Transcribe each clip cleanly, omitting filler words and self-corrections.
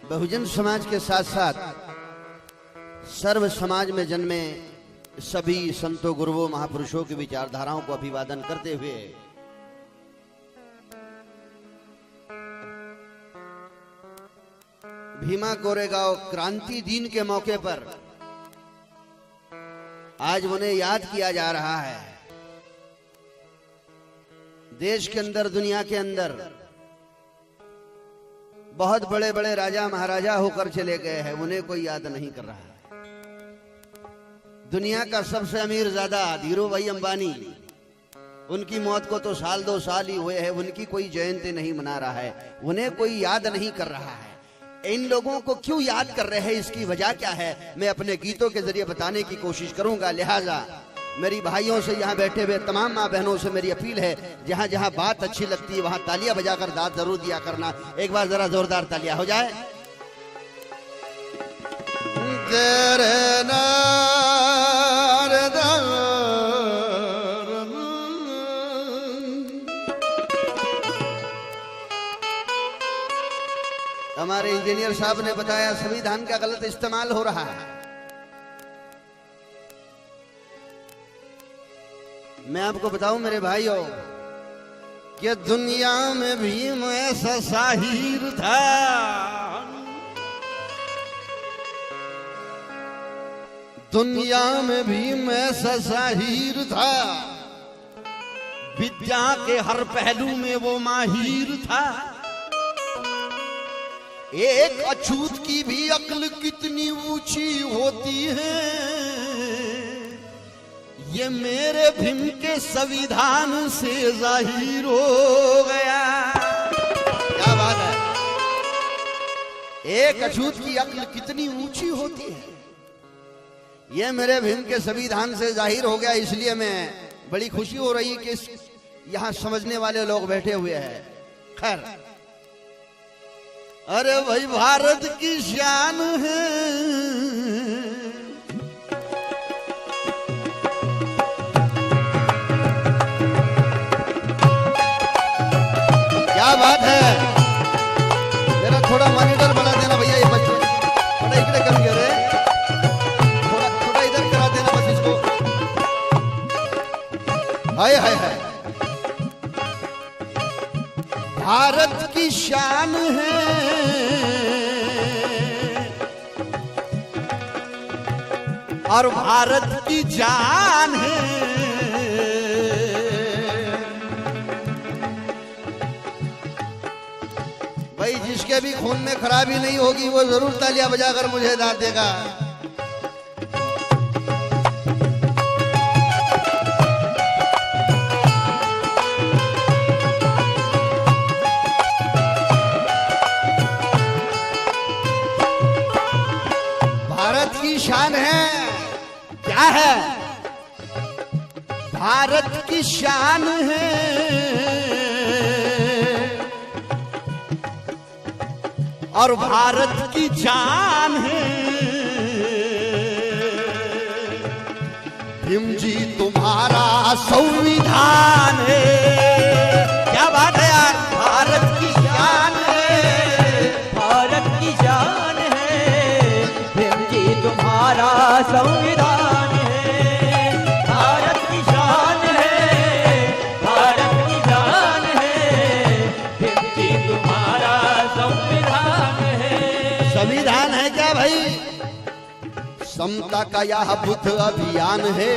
बहुजन समाज के साथ साथ सर्व समाज में जन्मे सभी संतों, गुरुओं, महापुरुषों की विचारधाराओं को अभिवादन करते हुए भीमा कोरेगांव क्रांति दिन के मौके पर आज उन्हें याद किया जा रहा है। देश के अंदर, दुनिया के अंदर बहुत बड़े बड़े राजा महाराजा होकर चले गए हैं, उन्हें कोई याद नहीं कर रहा है। दुनिया का सबसे अमीर ज़्यादा धीरू भाई अंबानी, उनकी मौत को तो साल 2 साल ही हुए हैं, उनकी कोई जयंती नहीं मना रहा है, उन्हें कोई याद नहीं कर रहा है। इन लोगों को क्यों याद कर रहे हैं, इसकी वजह क्या है, मैं अपने गीतों के जरिए बताने की कोशिश करूंगा। लिहाजा मेरी भाइयों से, यहाँ बैठे हुए तमाम माँ बहनों से मेरी अपील है, जहां जहां बात अच्छी लगती है वहां तालियां बजाकर दाद जरूर दिया करना। एक बार जरा जोरदार तालियां हो जाए। हमारे इंजीनियर साहब ने बताया संविधान का गलत इस्तेमाल हो रहा है। मैं आपको बताऊं मेरे भाइयों कि दुनिया में भीम ऐसा शाहीर था, दुनिया में भीम ऐसा शाहीर था, विद्या के हर पहलू में वो माहिर था। एक अछूत की भी अक्ल कितनी ऊंची होती है, ये मेरे भीम के संविधान से जाहिर हो गया। क्या बात है, एक अछूत की अक्ल कितनी ऊंची होती है, ये मेरे भीम के संविधान से जाहिर हो गया। इसलिए मैं बड़ी खुशी हो रही कि यहां समझने वाले लोग बैठे हुए हैं। खैर, अरे भाई भारत की शान है, क्या बात है। मेरा थोड़ा मॉनिटर बना देना भैया, ये बच्चे थोड़ा इधर कर गए रे, थोड़ा इधर करा देना बस इसको। हाय हाय हाय, भारत की शान है, और भारत की जान है। भाई जिसके भी खून में खराबी नहीं होगी वो जरूर तालियां बजाकर मुझे दाद देगा। भारत की शान है, क्या है, भारत की शान है, और भारत की जान है। भीम जी तुम्हारा संविधान है। क्या बात है यार, भारत की शान है, भारत की जान है, भीम जी तुम्हारा संविधान है। भारत की शान है, भारत की जान है, भीम जी तुम्हारा संविधान है। संविधान है क्या भाई, समता का यह बुद्ध अभियान है,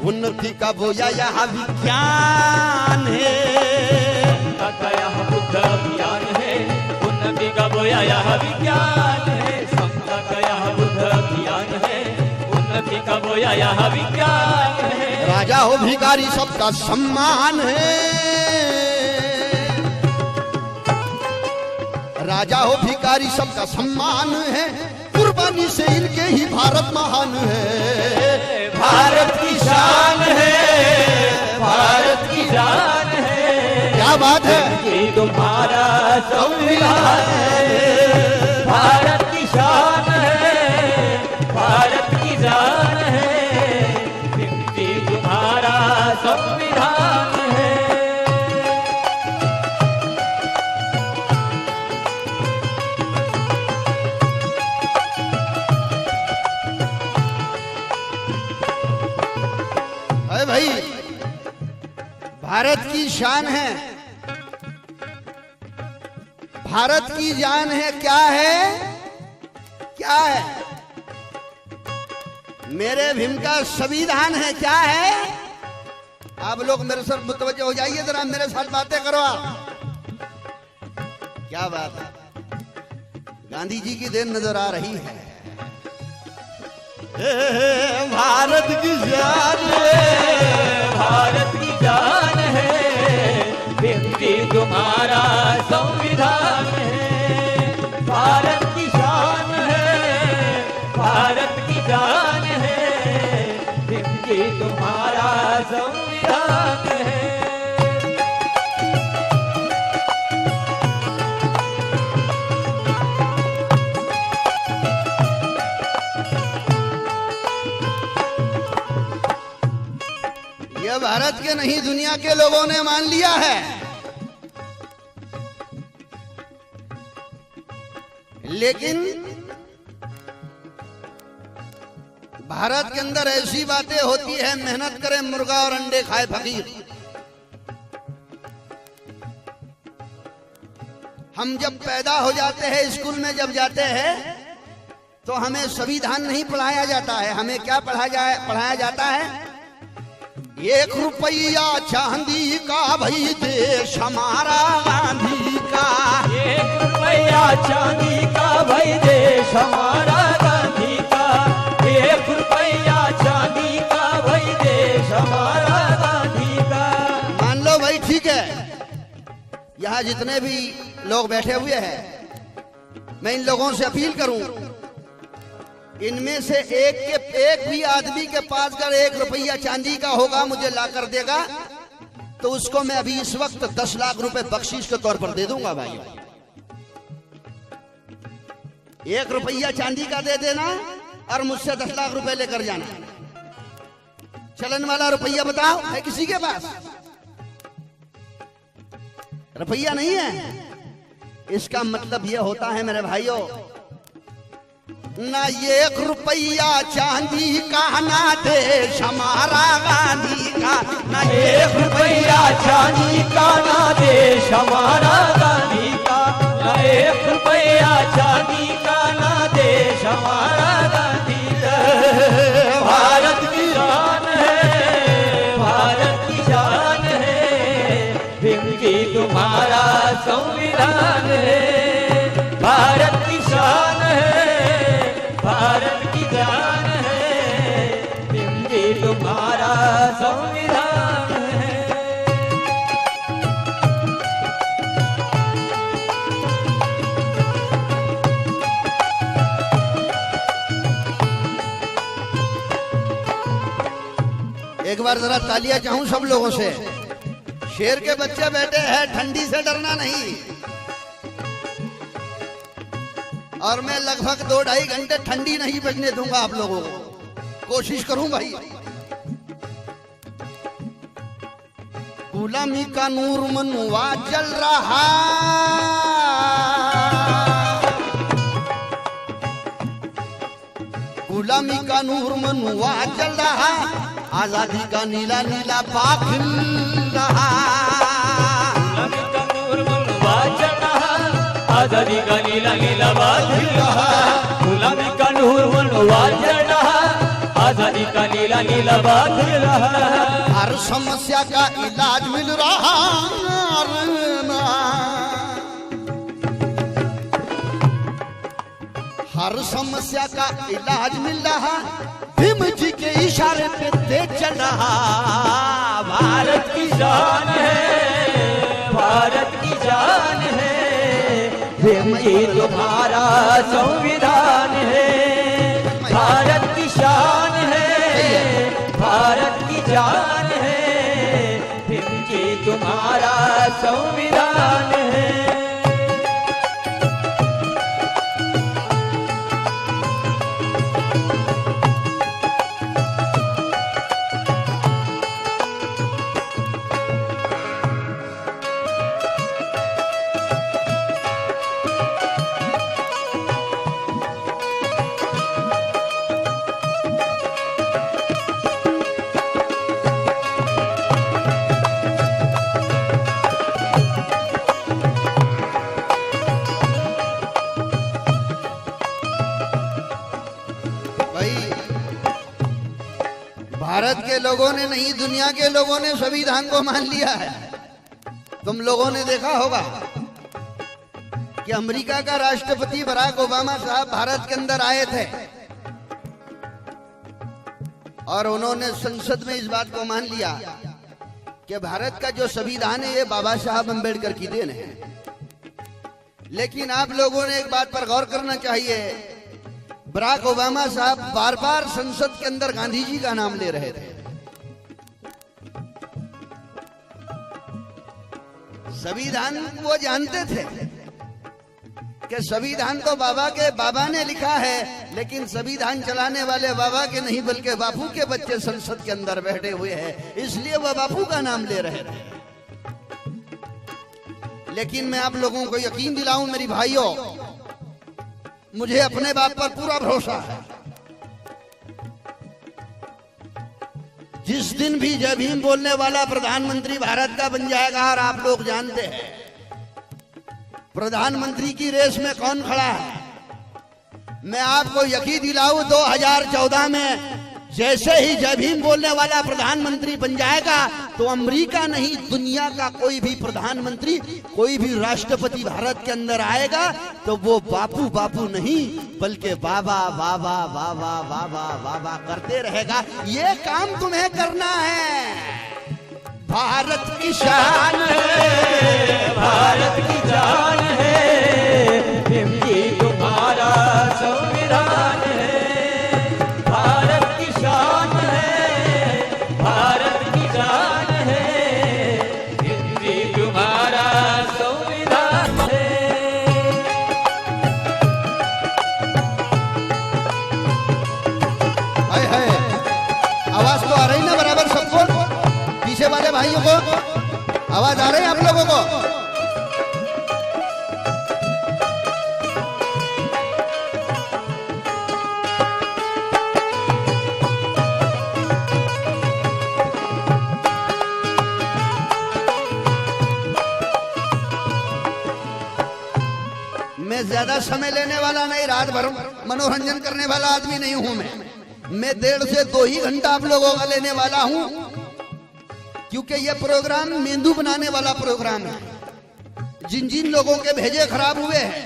उन्नति का वो यह विज्ञान है। समता का यह बुद्ध अभियान है, उन्नति का वो यह विज्ञान है। समता का यह बुद्ध अभियान है, उन्नति का वो यह विज्ञान है। राजा हो भिखारी सबका सम्मान है, राजा हो भिखारी सबका सम्मान है, कुर्बानी से इनके ही भारत महान है। भारत की शान है, भारत की जान है। क्या बात है, ये तुम्हारा संविधान है। भारत की शान है, भारत की जान है, ये तुम्हारा संविधान है। भारत की शान है, भारत की जान है। क्या है, क्या है? मेरे भीम का संविधान है। क्या है? आप लोग मेरे साथ मुतवज्जो हो जाइए, जरा मेरे साथ बातें करो आप। क्या बात है, गांधी जी की देन नजर आ रही है। भारत की जान है, भारत की जान है, भीम जी तुम्हारा संविधान है। भारत की शान है, भारत की जान है, भीम जी तुम्हारा संविधान है। यह भारत के नहीं, दुनिया के लोगों ने मान लिया है। लेकिन भारत के अंदर ऐसी बातें होती है, मेहनत करे मुर्गा और अंडे खाए फकीर। हम जब पैदा हो जाते हैं, स्कूल में जब जाते हैं, तो हमें संविधान नहीं पढ़ाया जाता है। हमें क्या पढ़ाया जाता है? 1 रुपया चांदी का भाई देश हमारा गांधी का। 1 रुपया चांदी का भाई देश हमारा गांधी का। 1 रुपया चांदी का भाई देश हमारा गांधी का। मान लो भाई, ठीक है। यहाँ जितने भी लोग बैठे हुए हैं, मैं इन लोगों से अपील करूं, इनमें से एक भी आदमी के पास अगर 1 रुपया चांदी का होगा, मुझे ला कर देगा, तो उसको मैं अभी इस वक्त 10 लाख रुपए बख्शीश के तौर पर दे दूंगा। भाई 1 रुपया चांदी का दे देना और मुझसे 10 लाख रुपए लेकर जाना। चलन वाला रुपया बताओ, है किसी के पास? रुपया नहीं है। इसका मतलब यह होता है मेरे भाइयों, ना 1 रुपया चांदी का, ना देश हमारा गांधी का। ना 1 रुपया चांदी का, ना देश हमारा गांधी का। ना 1 रुपया चांदी का, ना देश हमारा गांधी का। भारत की शान है, भारत की शान है, भीम जी तुम्हारा संविधान है। भारत की शान है, भारत की जान है, भीम जी तुम्हारा संविधान है। एक बार जरा तालियां चाहूं सब लोगों से। शेर के बच्चे बैठे हैं, ठंडी से डरना नहीं। और मैं लगभग 2-2.5 घंटे ठंडी नहीं बजने दूंगा आप लोगों को, कोशिश करूं भाई। गुलामी का नूर मनुआ जल रहा, गुलामी का नूर मनुआ जल रहा, आजादी का नीला नीला बाग खिल रहा। गुलामी का नूर मनुआ जल रहा, आजादी का नीला नीला बाग खिल रहा। गुलामी का नूर मनुआ जल रहा, आजादी का नीला नीला बाग खिल रहा। हर समस्या का इलाज मिल रहा, हर समस्या का इलाज मिल रहा, भीम जी के इशारे पे दे चल रहा। भारत की शान है, भारत की जान है, भीम जी तुम्हारा संविधान है। भारत की शान है, भारत की जान है, भीम जी तुम्हारा संविधान है। भारत के लोगों ने नहीं, दुनिया के लोगों ने संविधान को मान लिया है। तुम लोगों ने देखा होगा कि अमेरिका का राष्ट्रपति बराक ओबामा साहब भारत के अंदर आए थे और उन्होंने संसद में इस बात को मान लिया कि भारत का जो संविधान है ये बाबा साहब अम्बेडकर की देन है। लेकिन आप लोगों ने एक बात पर गौर करना चाहिए, बराक ओबामा साहब बार बार संसद के अंदर गांधी जी का नाम ले रहे थे। संविधान वो जानते थे कि संविधान तो बाबा ने लिखा है, लेकिन संविधान चलाने वाले बाबा के नहीं बल्कि बापू के बच्चे संसद के अंदर बैठे हुए हैं, इसलिए वह बापू का नाम ले रहे थे। लेकिन मैं आप लोगों को यकीन दिलाऊं मेरी भाइयों, मुझे अपने बाप पर पूरा भरोसा है। जिस दिन भी जय भीम बोलने वाला प्रधानमंत्री भारत का बन जाएगा, और आप लोग जानते हैं प्रधानमंत्री की रेस में कौन खड़ा है, मैं आपको यकीन दिलाऊं 2014 में जैसे ही जय भीम बोलने वाला प्रधानमंत्री बन जाएगा तो अमेरिका नहीं, दुनिया का कोई भी प्रधानमंत्री, कोई भी राष्ट्रपति भारत के अंदर आएगा तो वो बापू बापू नहीं बल्कि बाबा बाबा बाबा बाबा बाबा करते रहेगा। ये काम तुम्हें करना है। भारत की शान है, भारत की जान है, हिंदी तुम्हारा संविधान है। भारत की शान है, भारत की जान है, हिंदी तुम्हारा संविधान है। हाय हाय, आवाज तो आ रही ना बराबर सबको? पीछे वाले भाइयों को आवाज आ रही है आप लोगों को? मैं ज्यादा समय लेने वाला नहीं, रात भर मनोरंजन करने वाला आदमी नहीं हूं मैं 1.5 से 2 ही घंटा आप लोगों का लेने वाला हूं, क्योंकि यह प्रोग्राम मेंदू बनाने वाला प्रोग्राम है। जिन जिन लोगों के भेजे खराब हुए हैं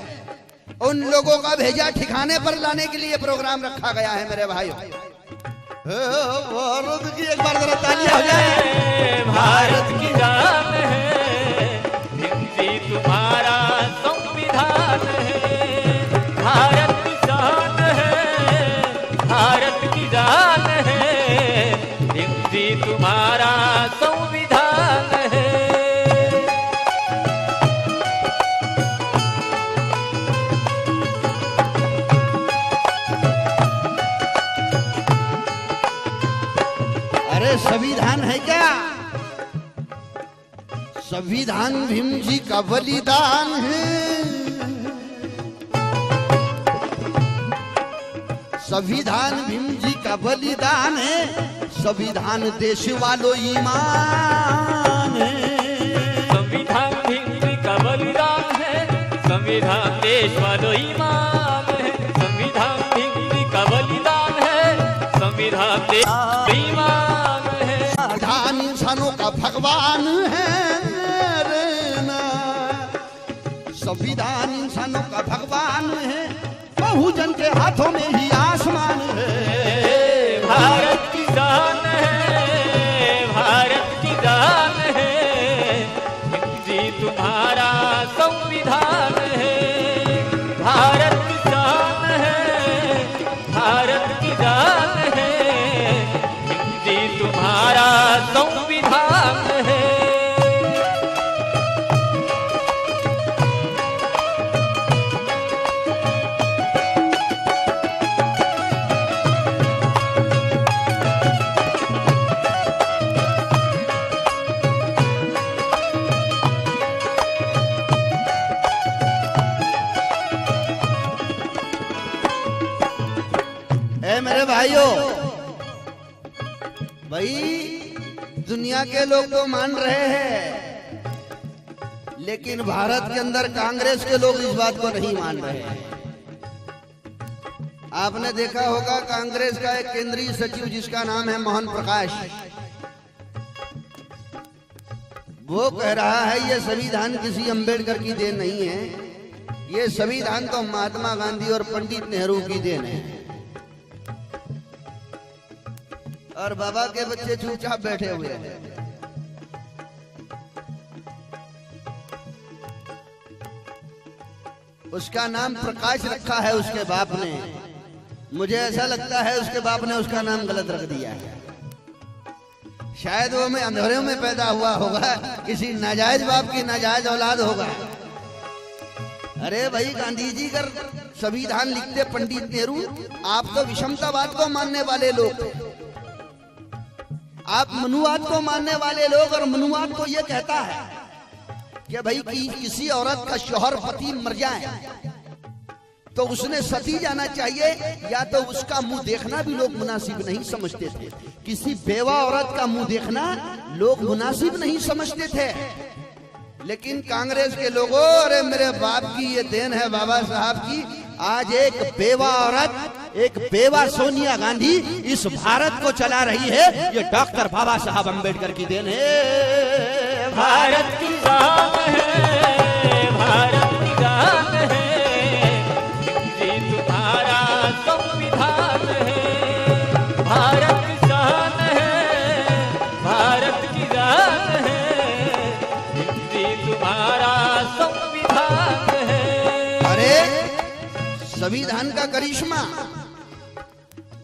उन लोगों का भेजा ठिकाने पर लाने के लिए प्रोग्राम रखा गया है मेरे भाई। भारत की एक बार जरा तालियां हो जाए। भारत की जान है, हिंदी तुम्हारा संविधान है। भारत की जान है, भारत की जान है, हिंदी तुम्हारा संविधान है। अरे संविधान है क्या? संविधान भीम जी का बलिदान है। संविधान भीम जी का बलिदान है, संविधान देश वालों ईमान है। संविधान भीम जी का बलिदान है, संविधान देश वालों ईमान है। संविधान भीम जी का बलिदान है, संविधान देश ईमान है। संविधान इंसानों का भगवान है रे ना। संविधान इंसानों का भगवान है, बहुजन के हाथों में ही आसमान है। भारत की जान है, भारत की जान है, हिंदी तुम्हारा संविधान है। भारत की जान है, भारत की जान है, हिंदी तुम्हारा संविधान है। मेरे भाइयों, भाई दुनिया के लोग तो मान रहे हैं, लेकिन भारत के अंदर कांग्रेस के लोग इस बात को नहीं मान रहे हैं। आपने देखा होगा कांग्रेस का एक केंद्रीय सचिव जिसका नाम है मोहन प्रकाश, वो कह रहा है ये संविधान किसी अंबेडकर की देन नहीं है, ये संविधान तो महात्मा गांधी और पंडित नेहरू की देन है। और बाबा के बच्चे चुपचाप बैठे हुए हैं। उसका नाम प्रकाश रखा है उसके बाप ने। मुझे ऐसा लगता है उसके बाप ने उसका नाम गलत रख दिया है। शायद वो में अंधेरों में पैदा हुआ होगा, किसी नाजायज बाप की नाजायज औलाद होगा। अरे भाई, गांधी जी का संविधान लिखते पंडित नेहरू, आप तो विषमतावाद को मानने वाले लोग, आप मनुवाद को मानने वाले लोग। और मनुवाद तो ये कहता है कि भाई किसी औरत का शौहर पति मर जाए तो उसने सती जाना चाहिए, या तो उसका मुंह देखना भी लोग मुनासिब नहीं समझते थे। किसी बेवा औरत का मुंह देखना लोग मुनासिब नहीं समझते थे। लेकिन कांग्रेस के लोगों, अरे मेरे बाप की ये देन है बाबा साहब की, आज एक बेवा औरत, एक बेवा सोनिया गांधी इस भारत को चला रही है। ये डॉक्टर बाबा साहब अंबेडकर की देन है। भारत की शान है, भारत की जान है, हिंदी तुम्हारा संविधान है। भारत की शान है, भारत की जान है, हिंदी तुम्हारा संविधान है। अरे संविधान का करिश्मा,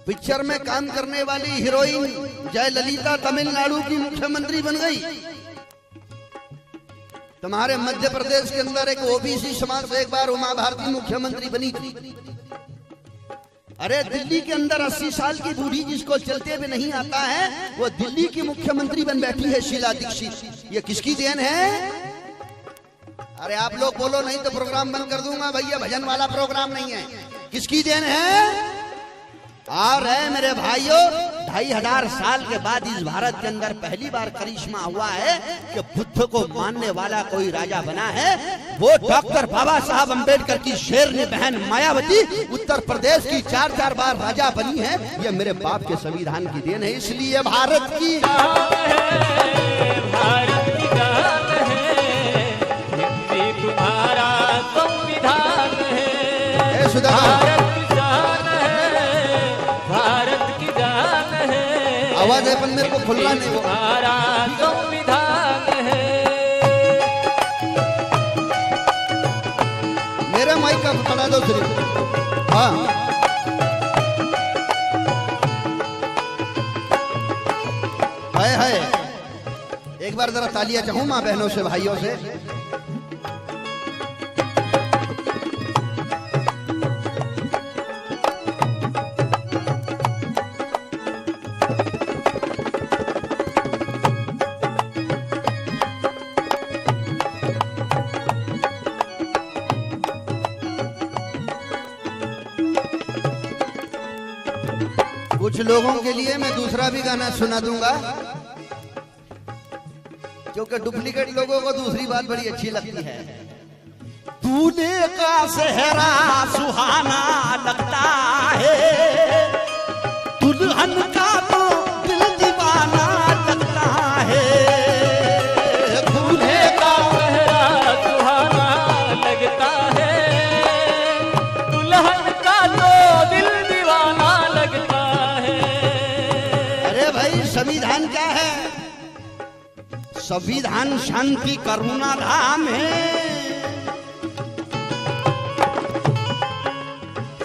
पिक्चर में काम करने वाली हीरोइन जयललिता तमिलनाडु की मुख्यमंत्री बन गई। तुम्हारे मध्य प्रदेश के अंदर एक ओबीसी समाज से एक बार उमा भारती मुख्यमंत्री बनी थी। अरे दिल्ली के अंदर 80 साल की बूढ़ी जिसको चलते भी नहीं आता है, वो दिल्ली की मुख्यमंत्री बन बैठी है, शीला दीक्षित। ये किसकी देन है? अरे आप लोग बोलो नहीं तो प्रोग्राम बंद कर दूंगा भैया, भजन वाला प्रोग्राम नहीं है। किसकी देन है? और है मेरे भाइयों, 2500 साल के बाद इस भारत के अंदर पहली बार करिश्मा हुआ है कि बुद्ध को मानने वाला कोई राजा बना है। वो डॉक्टर बाबा साहब अंबेडकर की शेरनी बहन मायावती उत्तर प्रदेश की 4-4 बार राजा बनी है। ये मेरे बाप के संविधान की देन है। इसलिए भारत की तुम्हारा संविधान है। आवाज है पर मेरे को खुल रहा नहीं। तुम्हारा संविधान है। मेरे माइक का पकड़ा दो सिर्फ। हाँ, है एक बार जरा तालियां चाहूं माँ बहनों से, भाइयों से। कुछ लोगों के लिए मैं दूसरा भी गाना सुना दूंगा, क्योंकि डुप्लीकेट लोगों को दूसरी बात बड़ी अच्छी लगती है। तूने का सेहरा सुहाना लगता है, दुल्हन का तो दिल दीवाना लगता है। दूल्हे का सेहरा सुहाना लगता है, दुल्हन का तो दिल दीवाना लगता है। अरे भाई, संविधान क्या है? संविधान शांति करुणा धाम है।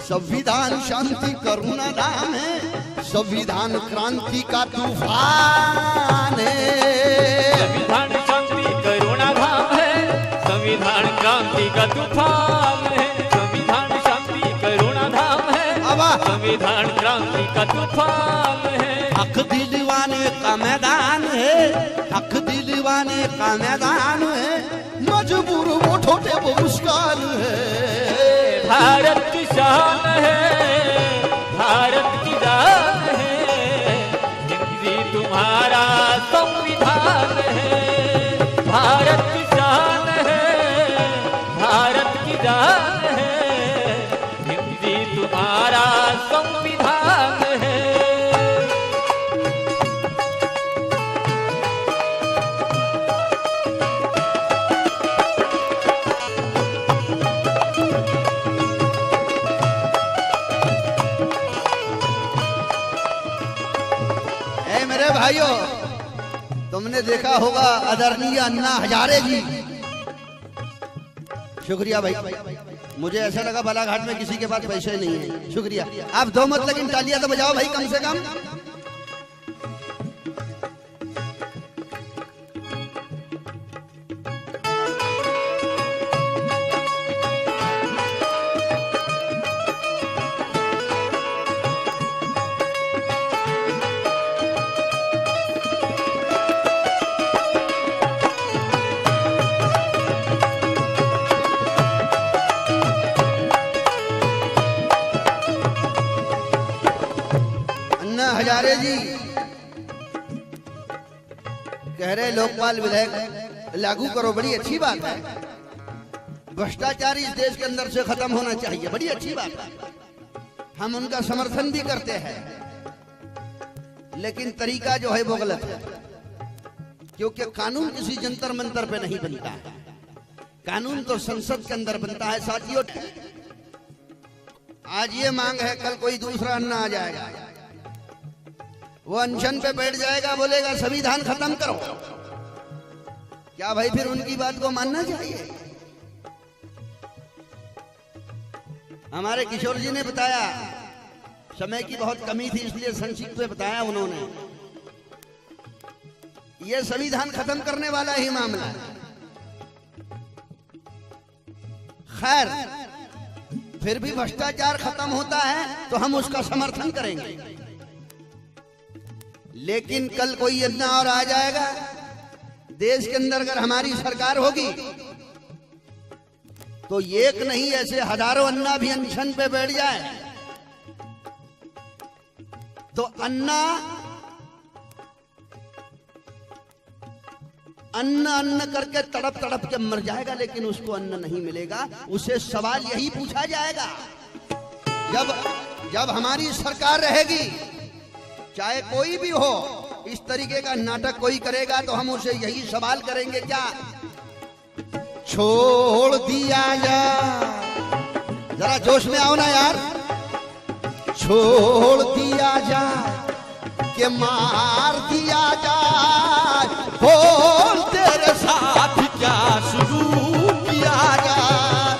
संविधान शांति करुणा धाम है। संविधान क्रांति का तूफान है। संविधान शांति करुणा धाम है, संविधान क्रांति का तूफान है। संविधान शांति करुणा धाम है, संविधान क्रांति का तूफान है। हक दिलवाने का मैदान है, हक दिलवाने का मैदान है। मजबूर वो ठोटे वो मुस्कान है। भारत की शान है, भारत की जान है, हिंदी तुम्हारा संविधान है। भारत की शान है, भारत की जान है, हिंदी तुम्हारा भाइयों, तुमने देखा होगा आदरणीय अन्ना हजारे जी। शुक्रिया भाई, मुझे ऐसा लगा बालाघाट में किसी के पास पैसे नहीं है। शुक्रिया, आप दो मत लेकिन तालियां तो बजाओ भाई कम से कम। हजारे जी कह रहे लोकपाल विधेयक लागू करो, बड़ी अच्छी बात है। भ्रष्टाचार इस देश के अंदर से खत्म होना चाहिए, बड़ी अच्छी बात है, हम उनका समर्थन भी करते हैं। लेकिन तरीका जो है वो गलत है, क्योंकि कानून किसी जंतर मंतर पे नहीं बनता है, कानून तो संसद के अंदर बनता है। साथियों, आज ये मांग है, कल कोई दूसरा अन्ना आ जाएगा, वो अनशन पे बैठ जाएगा, बोलेगा संविधान खत्म करो। क्या भाई फिर उनकी बात को मानना चाहिए? हमारे किशोर जी ने बताया, समय की बहुत कमी थी इसलिए संक्षिप्त में बताया उन्होंने, ये संविधान खत्म करने वाला ही मामला है। खैर, फिर भी भ्रष्टाचार खत्म होता है तो हम उसका समर्थन करेंगे। लेकिन कल कोई अन्ना और आ जाएगा, देश के अंदर अगर हमारी सरकार होगी तो एक नहीं ऐसे हजारों अन्ना भी अनशन पे बैठ जाए तो अन्ना अन्न करके तड़प तड़प के मर जाएगा, लेकिन उसको अन्न नहीं मिलेगा। उसे सवाल यही पूछा जाएगा, जब हमारी सरकार रहेगी, चाहे कोई भी हो, इस तरीके का नाटक कोई करेगा तो हम उसे यही सवाल करेंगे, क्या छोड़ दिया जा, जरा जोश में आओ ना यार, छोड़ दिया जा कि मार दिया जाए, बोल तेरे साथ क्या शुरू किया जाए,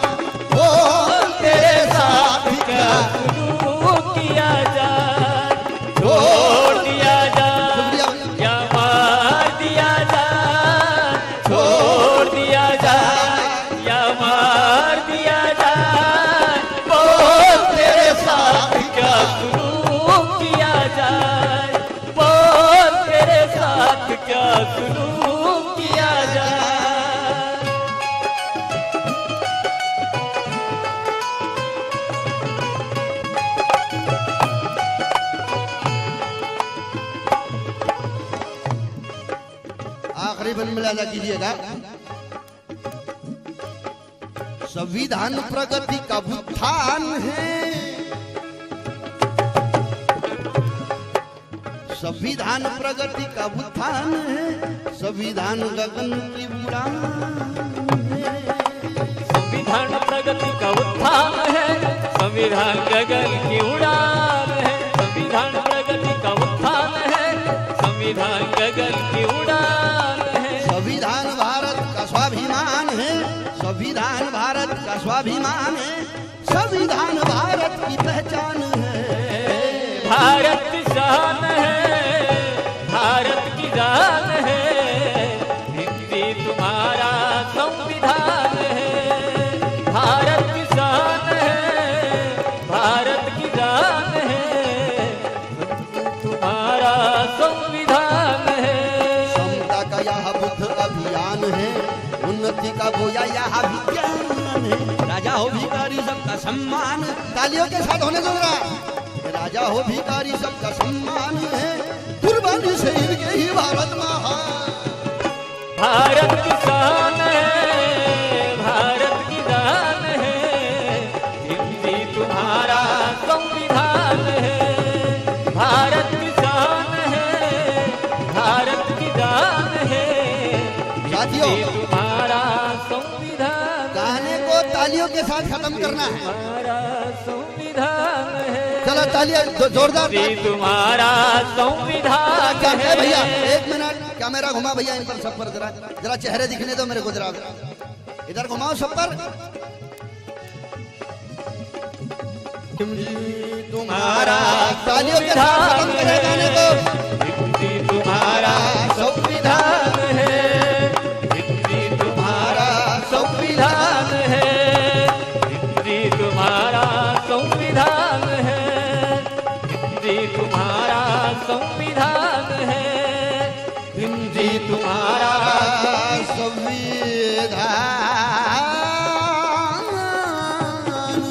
बोल तेरे साथ क्या शुरू किया जाए, छोड़ दिया जाए या मार दिया जाए, छोड़ दिया जाए या मार दिया जाए, बोल तेरे साथ क्या शुरू किया जाए, बोल तेरे साथ क्या शुरू किया जाए। आखिरी बन मिलाना कीजिएगा। संविधान प्रगति का उत्थान है, संविधान प्रगति का उत्थान है, संविधान गगन की उड़ान है, संविधान प्रगति का उत्थान है, संविधान गगन की उड़ान है, संविधान प्रगति का उत्थान है, संविधान गगन की उड़ान है, संविधान भारत का स्वाभिमान है, संविधान भारत का स्वाभिमान है, संविधान भारत की पहचान है, भारत की शान है, भारत की जान है, हिंदी तुम्हारा संविधान है, भारत की शान है, भारत की जान है, तुम्हारा संविधान है। समता का यह बुद्ध अभियान है, उन्नति का बोया यह विज्ञान है, राजा हो भिखारी सबका सम्मान, तालियों के साथ होने दो जरा, राजा हो भिखारी सबका सम्मान है, कुर्बानी से इनके ही भारत महान, भारत की शान है, भारत की जान है, हिंदी तुम्हारा संविधान है, भारत की शान है, भारत की जान है, साथियों हिंदी तुम्हारा संविधान, गाने को तालियों के साथ खत्म करना है। हमारा संविधान है। चलो तालियां जोरदार हिंदी तुम्हारा संविधान क्या है भैया? है। एक मिनट कैमरा घुमा भैया इन पर, सब पर जरा जरा चेहरे दिखने दो मेरे को, जरा इधर घुमाओ सब पर। तुम्हारा तालियों के साथ खत्म करें गाने को। हिंदी तुम्हारा संविधान है, हिंदी तुम्हारा संविधान है, हिंदी तुम्हारा संविधान है, हिंदी तुम्हारा संविधान है, हिंदी तुम्हारा संविधान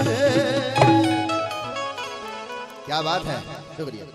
है। क्या बात है, शुक्रिया।